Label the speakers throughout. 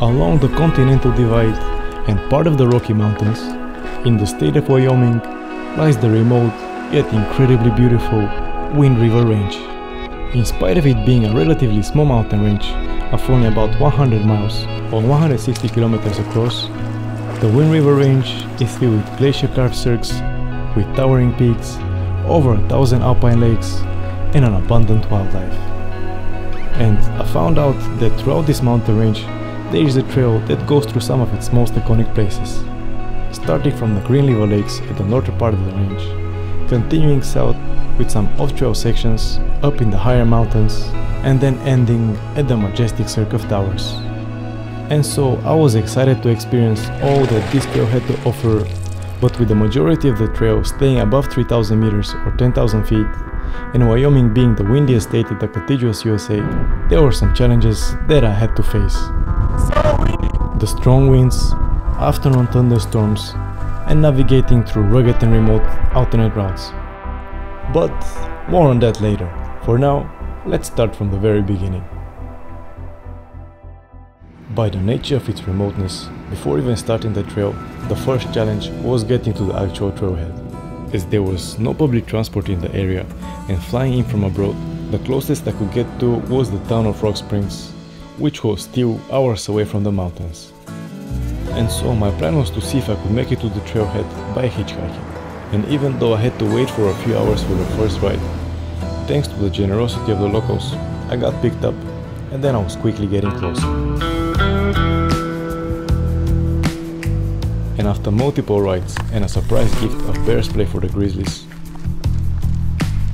Speaker 1: Along the Continental Divide and part of the Rocky Mountains, in the state of Wyoming, lies the remote yet incredibly beautiful Wind River Range. In spite of it being a relatively small mountain range of only about 100 miles or 160 kilometers across, the Wind River Range is filled with glacier-carved cirques, with towering peaks, over 1,000 alpine lakes, and an abundant wildlife. And I found out that throughout this mountain range there is a trail that goes through some of its most iconic places, starting from the Lyubo lakes at the northern part of the range, continuing south with some off-trail sections up in the higher mountains, and then ending at the majestic Cirque of towers. And so I was excited to experience all that this trail had to offer, but with the majority of the trail staying above 3,000 meters or 10,000 feet, and Wyoming being the windiest state in the contiguous USA, there were some challenges that I had to face. The strong winds, afternoon thunderstorms, and navigating through rugged and remote alternate routes. But more on that later. For now, let's start from the very beginning. By the nature of its remoteness, before even starting the trail, the first challenge was getting to the actual trailhead. As there was no public transport in the area, and flying in from abroad, the closest I could get to was the town of Rock Springs, which was still hours away from the mountains. And so my plan was to see if I could make it to the trailhead by hitchhiking. And even though I had to wait for a few hours for the first ride, thanks to the generosity of the locals, I got picked up, and then I was quickly getting closer. And after multiple rides and a surprise gift of bear spray for the grizzlies,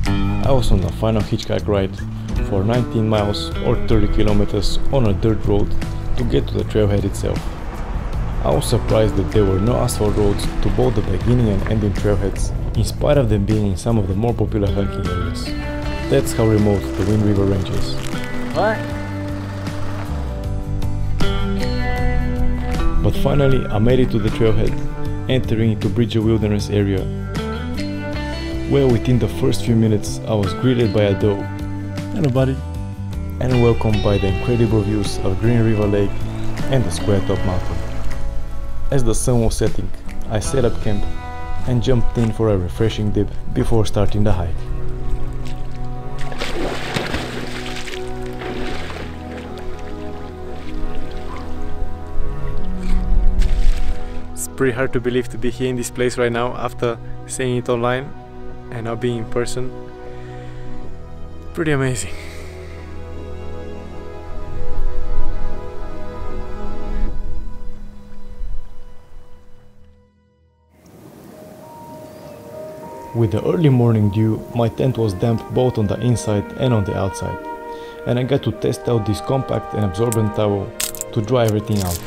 Speaker 1: I was on the final hitchhike ride for 19 miles or 30 kilometers on a dirt road to get to the trailhead itself. I was surprised that there were no asphalt roads to both the beginning and ending trailheads, in spite of them being in some of the more popular hiking areas. That's how remote the Wind River Range is.
Speaker 2: What?
Speaker 1: But finally I made it to the trailhead, entering into Bridger Wilderness area, where within the first few minutes I was greeted by a doe.
Speaker 2: Hello, buddy.
Speaker 1: And welcomed by the incredible views of Green River Lake and the Square Top Mountain. As the sun was setting, I set up camp and jumped in for a refreshing dip before starting the hike. It's pretty hard to believe to be here in this place right now after seeing it online and now being in person. Pretty amazing. With the early morning dew, my tent was damp both on the inside and on the outside, and I got to test out this compact and absorbent towel to dry everything out.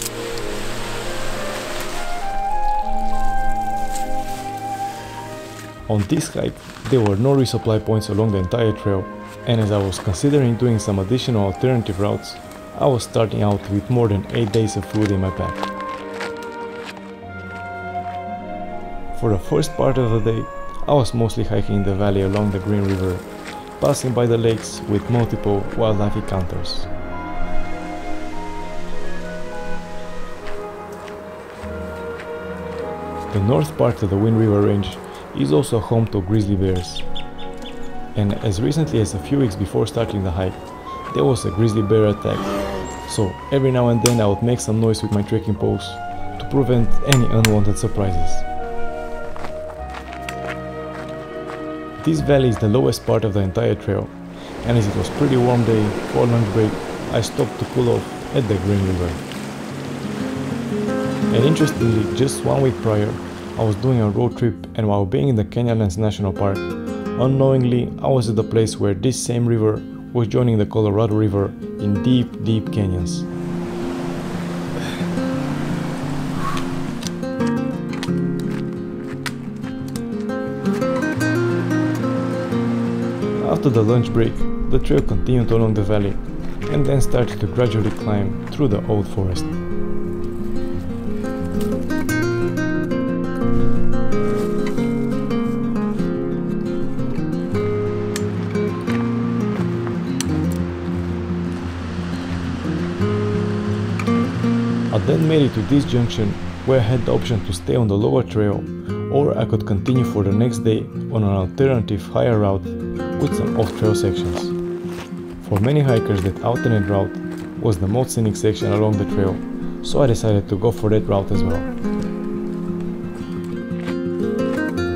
Speaker 1: On this hike, there were no resupply points along the entire trail, and as I was considering doing some additional alternative routes, I was starting out with more than 8 days of food in my pack. For the first part of the day, I was mostly hiking the valley along the Green River, passing by the lakes with multiple wildlife encounters. The north part of the Wind River Range is also home to grizzly bears, and as recently as a few weeks before starting the hike, there was a grizzly bear attack, so every now and then I would make some noise with my trekking poles to prevent any unwanted surprises. This valley is the lowest part of the entire trail, and as it was a pretty warm day for lunch break, I stopped to cool off at the Green River. And interestingly, just 1 week prior, I was doing a road trip, and while being in the Canyonlands National Park, unknowingly I was at the place where this same river was joining the Colorado River in deep, deep canyons. After the lunch break, the trail continued along the valley and then started to gradually climb through the old forest. I then made it to this junction where I had the option to stay on the lower trail, or I could continue for the next day on an alternative higher route with some off-trail sections. For many hikers, that alternate route was the most scenic section along the trail, so I decided to go for that route as well.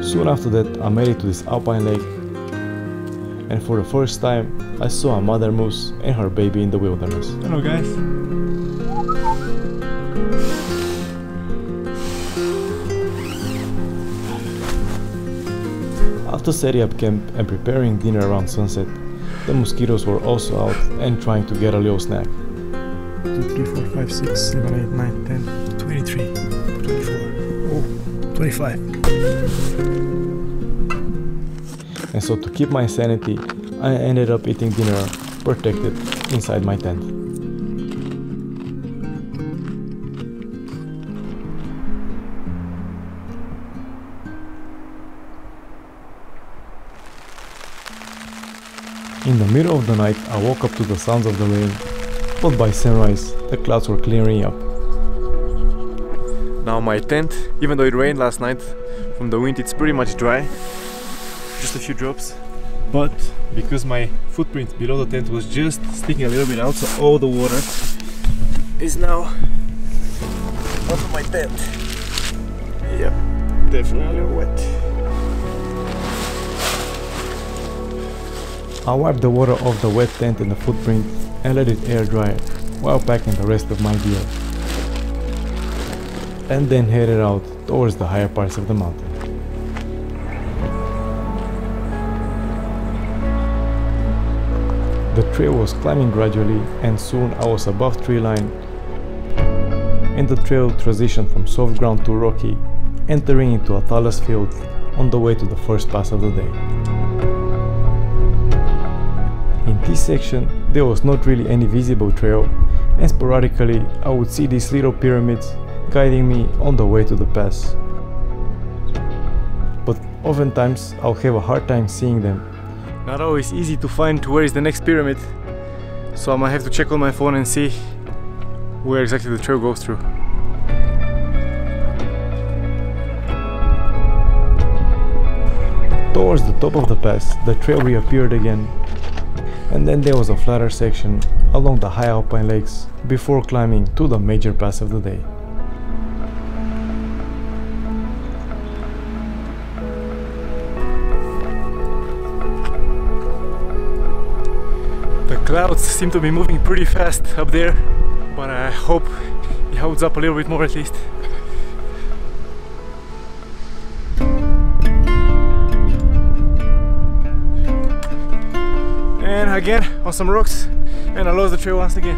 Speaker 1: Soon after that, I made it to this alpine lake, and for the first time I saw a mother moose and her baby in the wilderness.
Speaker 2: Hello guys!
Speaker 1: After setting up camp and preparing dinner around sunset, the mosquitoes were also out and trying to get a little snack.
Speaker 2: 2, 3, 4, 5, 6, 7, 8, 9, 10, 23, 24, oh, 25.
Speaker 1: And so to keep my sanity, I ended up eating dinner protected inside my tent. In the middle of the night, I woke up to the sounds of the rain, but by sunrise, the clouds were clearing up.
Speaker 2: Now my tent, even though it rained last night, from the wind it's pretty much dry. Just a few drops. But because my footprint below the tent was just sticking a little bit out, so all the water is now onto my tent. Yep, definitely wet.
Speaker 1: I wiped the water off the wet tent and the footprint and let it air dry while packing the rest of my gear. And then headed out towards the higher parts of the mountain. The trail was climbing gradually, and soon I was above tree line, and the trail transitioned from soft ground to rocky, entering into a talus field on the way to the first pass of the day. In this section, there was not really any visible trail, and sporadically I would see these little pyramids guiding me on the way to the pass. But oftentimes I'll have a hard time seeing them.
Speaker 2: Not always easy to find where is the next pyramid, so I might have to check on my phone and see where exactly the trail goes through.
Speaker 1: Towards the top of the pass, the trail reappeared again, and then there was a flatter section along the high alpine lakes before climbing to the major pass of the day.
Speaker 2: The clouds seem to be moving pretty fast up there, but I hope it holds up a little bit more at least. And again on some rocks, and I lost the trail once again.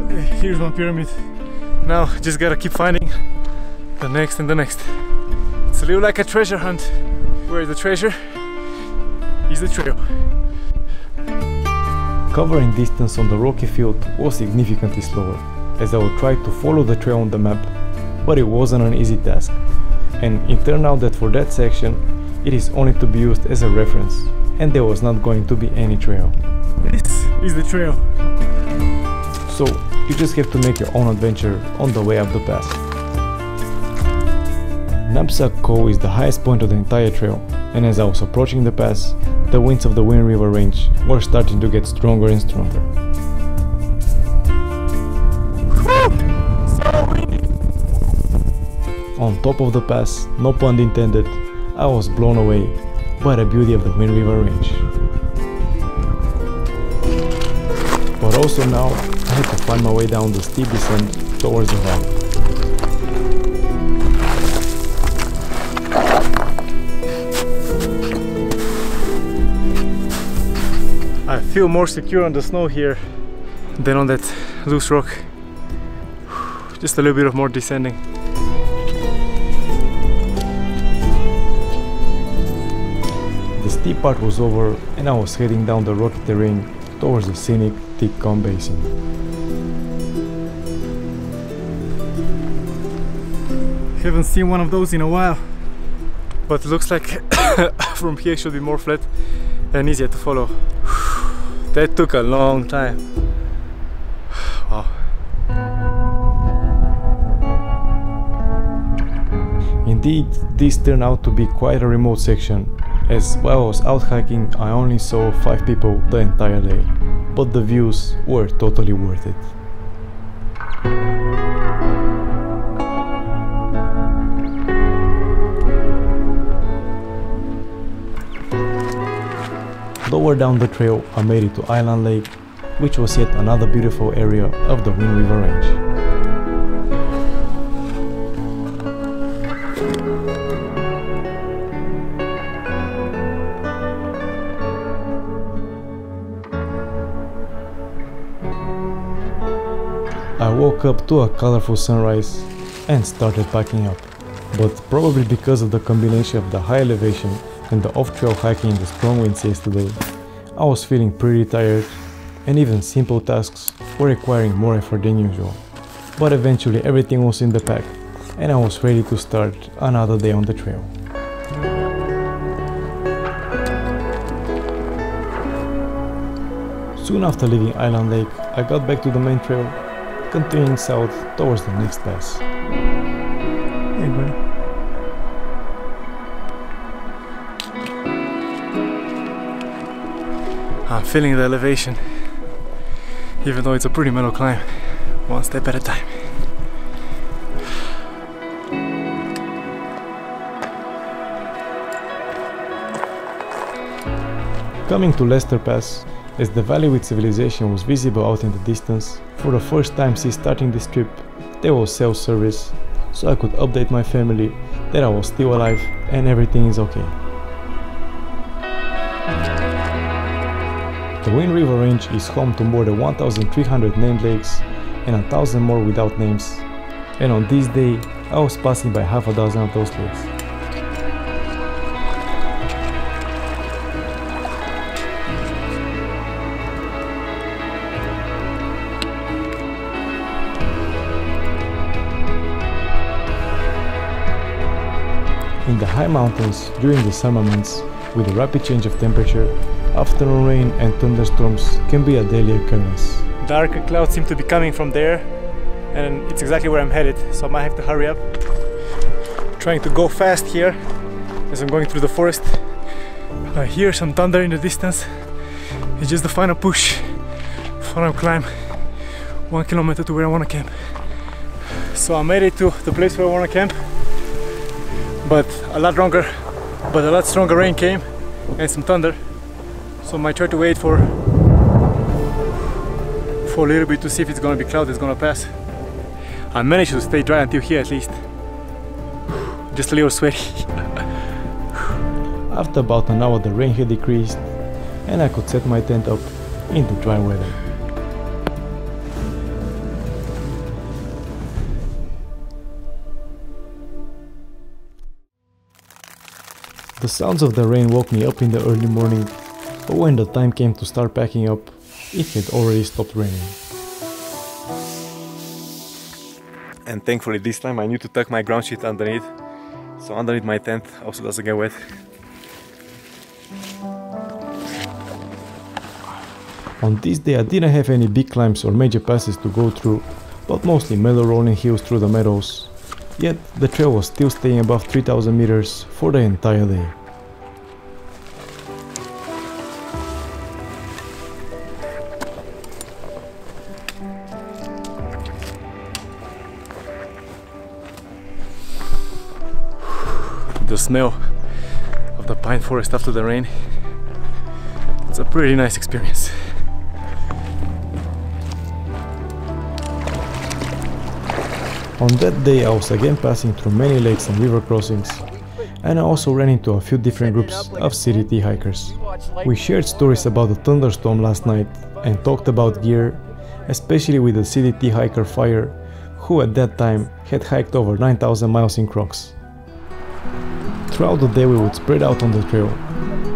Speaker 2: Okay, here's one pyramid. Now just gotta keep finding the next and the next. It's a little like a treasure hunt, where the treasure is the trail.
Speaker 1: Covering distance on the rocky field was significantly slower, as I would try to follow the trail on the map, but it wasn't an easy task, and it turned out that for that section it is only to be used as a reference, and there was not going to be any trail.
Speaker 2: This is the trail.
Speaker 1: So you just have to make your own adventure on the way up the pass. Knapsack Cove is the highest point of the entire trail, and as I was approaching the pass, the winds of the Wind River range were starting to get stronger and stronger.
Speaker 2: So windy!
Speaker 1: On top of the pass, no pun intended, I was blown away by the beauty of the Wind River range. But also now, I had to find my way down the steep descent towards the valley.
Speaker 2: I feel more secure on the snow here than on that loose rock. Just a little bit of more descending.
Speaker 1: The steep part was over, and I was heading down the rocky terrain towards the scenic Titcomb Basin.
Speaker 2: Haven't seen one of those in a while, but it looks like from here should be more flat and easier to follow. That took a long time. Wow.
Speaker 1: Indeed, this turned out to be quite a remote section, as while I was out hiking I only saw 5 people the entire day, but the views were totally worth it. Lower down the trail I made it to Island Lake, which was yet another beautiful area of the Wind River Range. I woke up to a colorful sunrise and started packing up, but probably because of the combination of the high elevation and the off-trail hiking in the strong winds yesterday, I was feeling pretty tired, and even simple tasks were requiring more effort than usual. But eventually everything was in the pack, and I was ready to start another day on the trail. Soon after leaving Island Lake, I got back to the main trail, continuing south towards the next pass. Hey buddy.
Speaker 2: I'm feeling the elevation, even though it's a pretty mellow climb, one step at a time.
Speaker 1: Coming to Lester Pass, as the valley with civilization was visible out in the distance, for the first time since starting this trip, there was self-service, so I could update my family that I was still alive and everything is okay. The Wind River Range is home to more than 1,300 named lakes and 1,000 more without names, and on this day I was passing by half a dozen of those lakes. In the high mountains, during the summer months, with a rapid change of temperature, afternoon rain and thunderstorms can be a daily occurrence.
Speaker 2: Darker clouds seem to be coming from there, and it's exactly where I'm headed, so I might have to hurry up. Trying to go fast here as I'm going through the forest. I hear some thunder in the distance. It's just the final push, final climb, 1 kilometer to where I want to camp. So I made it to the place where I want to camp, but a lot stronger rain came and some thunder. So I might try to wait for a little bit to see if it's gonna be cloudy, it's gonna pass. I managed to stay dry until here at least. Just a little sweaty.
Speaker 1: After about an hour the rain had decreased and I could set my tent up in the dry weather. The sounds of the rain woke me up in the early morning, but when the time came to start packing up, it had already stopped raining.
Speaker 2: And thankfully this time I knew to tuck my ground sheet underneath, so underneath my tent also doesn't get wet.
Speaker 1: On this day I didn't have any big climbs or major passes to go through, but mostly mellow rolling hills through the meadows. Yet the trail was still staying above 3,000 meters for the entire day.
Speaker 2: The smell of the pine forest after the rain, it's a pretty nice experience.
Speaker 1: On that day I was again passing through many lakes and river crossings, and I also ran into a few different groups of CDT hikers. We shared stories about the thunderstorm last night and talked about gear, especially with the CDT hiker Fire, who at that time had hiked over 9,000 miles in Crocs. Throughout the day we would spread out on the trail,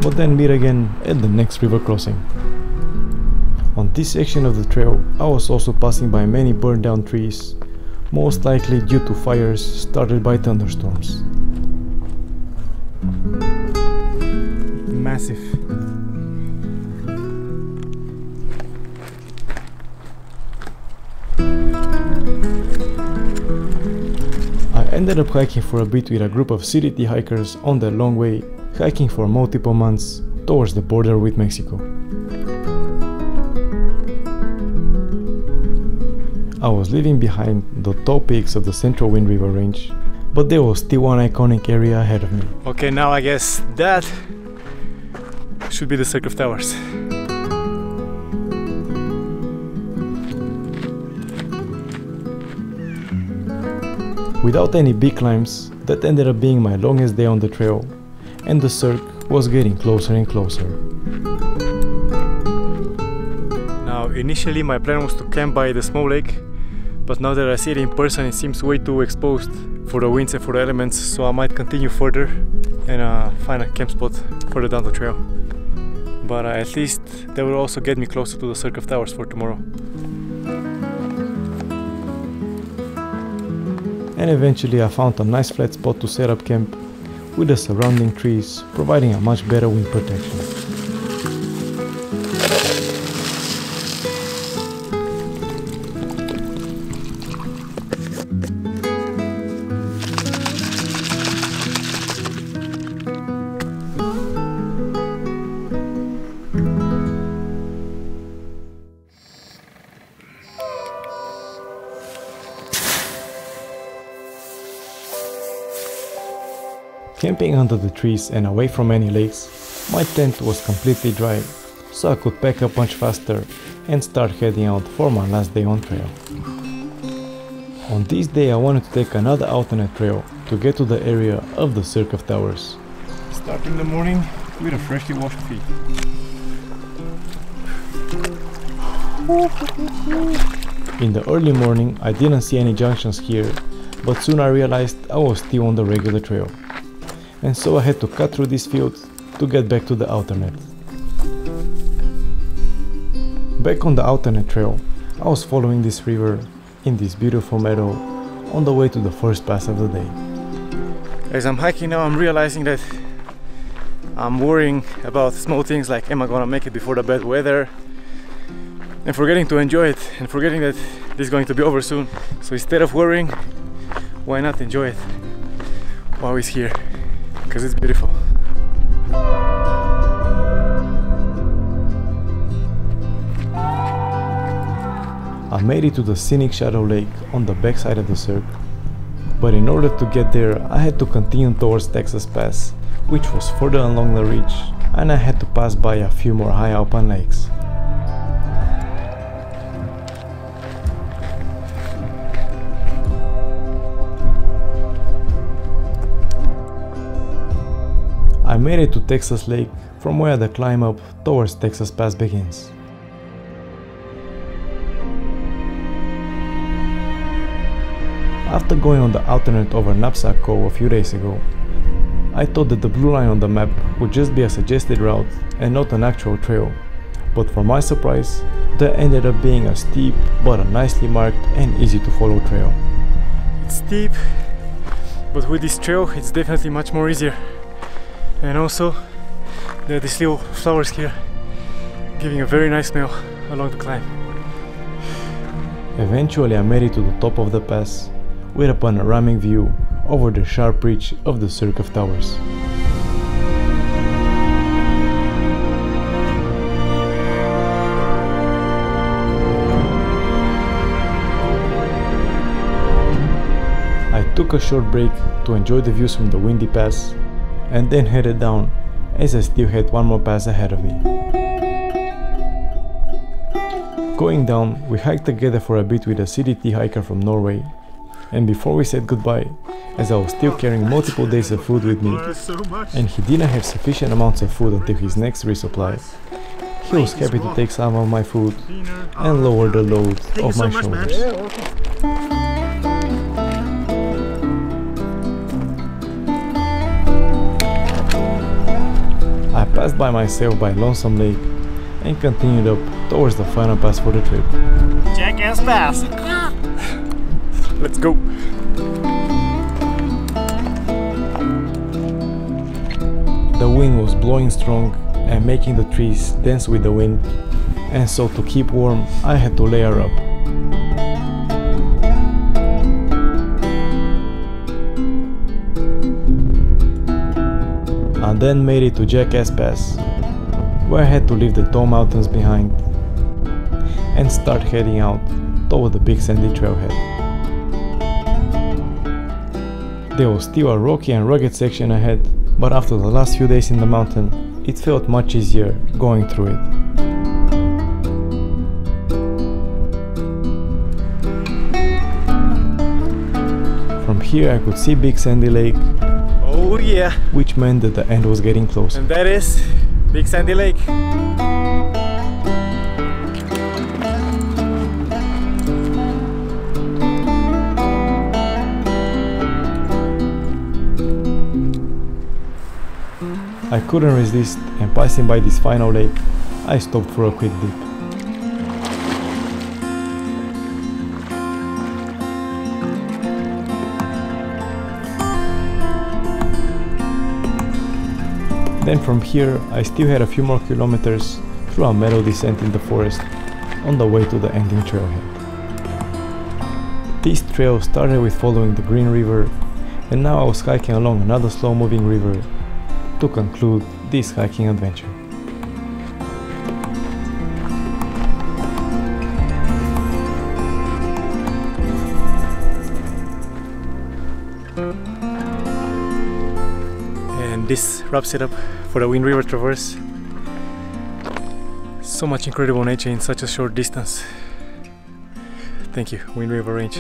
Speaker 1: but then meet again at the next river crossing. On this section of the trail I was also passing by many burned down trees, most likely due to fires started by thunderstorms.
Speaker 2: Massive.
Speaker 1: I ended up hiking for a bit with a group of CDT hikers on their long way, hiking for multiple months towards the border with Mexico. I was leaving behind the top peaks of the Central Wind River Range, but there was still one iconic area ahead of me.
Speaker 2: Okay, now I guess that should be the Cirque of Towers.
Speaker 1: Without any big climbs, that ended up being my longest day on the trail, and the Cirque was getting closer and closer.
Speaker 2: Now, initially my plan was to camp by the small lake, but now that I see it in person, it seems way too exposed for the winds and for the elements, so I might continue further and find a camp spot further down the trail. But at least that will also get me closer to the Cirque of Towers for tomorrow.
Speaker 1: And eventually I found a nice flat spot to set up camp, with the surrounding trees providing a much better wind protection. Camping under the trees and away from any lakes, my tent was completely dry, so I could pack up much faster and start heading out for my last day on trail. On this day I wanted to take another alternate trail to get to the area of the Cirque of Towers.
Speaker 2: Starting the morning with a freshly washed feet.
Speaker 1: In the early morning I didn't see any junctions here, but soon I realized I was still on the regular trail. And so I had to cut through this field to get back to the alternate. Back on the alternate trail, I was following this river in this beautiful meadow on the way to the first pass of the day.
Speaker 2: As I'm hiking now, I'm realizing that I'm worrying about small things like, am I gonna make it before the bad weather? And forgetting to enjoy it, and forgetting that this is going to be over soon. So instead of worrying, why not enjoy it while it's here? Because it's beautiful.
Speaker 1: I made it to the scenic Shadow Lake on the backside of the Cirque, but in order to get there I had to continue towards Texas Pass, which was further along the ridge, and I had to pass by a few more high alpine lakes. I made it to Texas Lake, from where the climb up towards Texas Pass begins. After going on the alternate over Knapsack Cove a few days ago, I thought that the blue line on the map would just be a suggested route and not an actual trail, but for my surprise, that ended up being a steep but a nicely marked and easy to follow trail.
Speaker 2: It's steep, but with this trail it's definitely much more easier. And also, there are these little flowers here, giving a very nice smell along the climb.
Speaker 1: Eventually I made it to the top of the pass, with a panoramic view over the sharp ridge of the Cirque of Towers. I took a short break to enjoy the views from the windy pass, and then headed down, as I still had one more pass ahead of me. Going down, we hiked together for a bit with a CDT hiker from Norway, and before we said goodbye, as I was still carrying multiple days of food with me, and he didn't have sufficient amounts of food until his next resupply, he was happy to take some of my food and lower the load of my shoulders. I passed by myself by Lonesome Lake and continued up towards the final pass for the trip.
Speaker 2: Jackass pass! Let's go!
Speaker 1: The wind was blowing strong and making the trees dance with the wind, and so to keep warm I had to layer up. I then made it to Jackass Pass, where I had to leave the tall mountains behind and start heading out toward the big sandy trailhead. There was still a rocky and rugged section ahead, but after the last few days in the mountain, it felt much easier going through it. From here I could see Big Sandy Lake.
Speaker 2: Oh yeah!
Speaker 1: Which meant that the end was getting closer.
Speaker 2: And that is Big Sandy Lake.
Speaker 1: I couldn't resist, and passing by this final lake, I stopped for a quick dip. Then from here, I still had a few more kilometers through a meadow descent in the forest on the way to the ending trailhead. This trail started with following the Green River, and now I was hiking along another slow-moving river to conclude this hiking adventure.
Speaker 2: And this wraps it up for the Wind River Traverse. So much incredible nature in such a short distance. Thank you, Wind River Range.